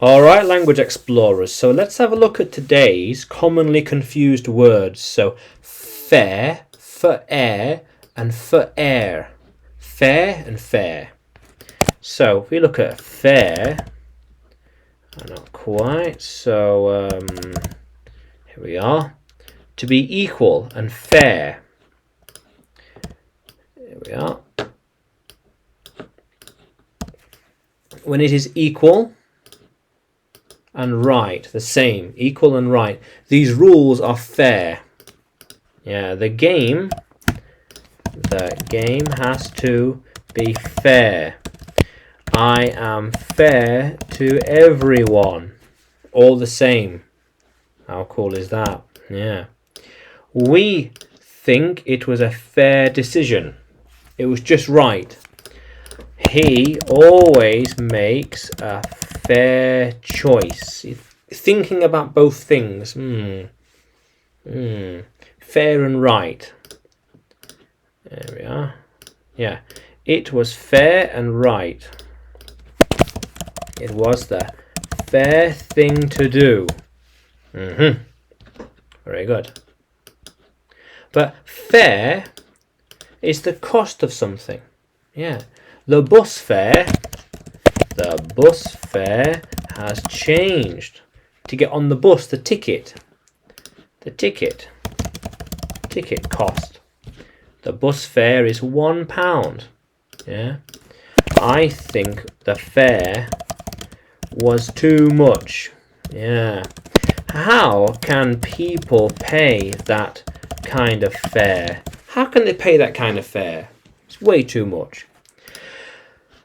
Alright, language explorers, so let's have a look at today's commonly confused words. So, fair, for air, and for air. Fair and fair. So, if we look at fair, not quite, so here we are. To be equal and fair. Here we are. When it is equal and right, the same, equal and right. These rules are fair. Yeah, the game has to be fair. I am fair to everyone. All the same. How cool is that? Yeah. We think it was a fair decision. It was just right. He always makes a fair choice. Thinking about both things. Fair and right. There we are. Yeah. It was fair and right. It was the fair thing to do. Very good. But fair is the cost of something. Yeah. The bus fare has changed. To get on the bus, the ticket cost. The bus fare is £1. Yeah. I think the fare was too much. Yeah. How can people pay that kind of fare? How can they pay that kind of fare? It's way too much.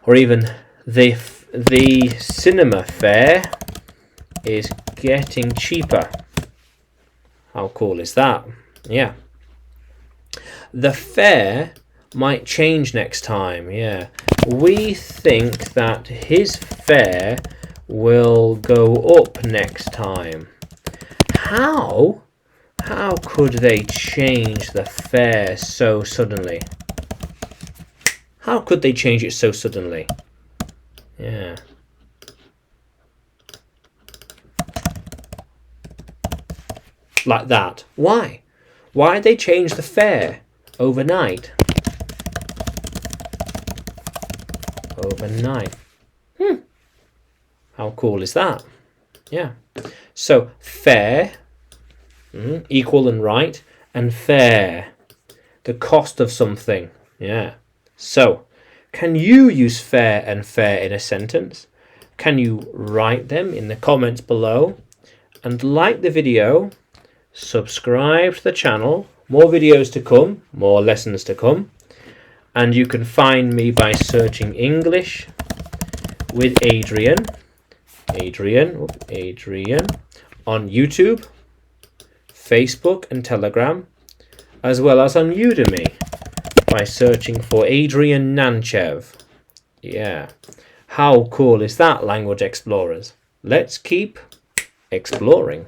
Or even the cinema fare is getting cheaper. How cool is that? Yeah. The fare might change next time. Yeah. We think that his fare will go up next time. How could they change the fare so suddenly? How could they change it so suddenly? Yeah. Like that. Why? Why did they change the fare overnight? Overnight. How cool is that? Yeah. So, fair, equal and right, and fair, the cost of something. Yeah. So, can you use fair and fair in a sentence? Can you write them in the comments below? And like the video, subscribe to the channel. More videos to come, more lessons to come. And you can find me by searching English with Adrian on YouTube, Facebook and Telegram, as well as on Udemy by searching for Adrian Nanchev. Yeah. How cool is that, language explorers? Let's keep exploring.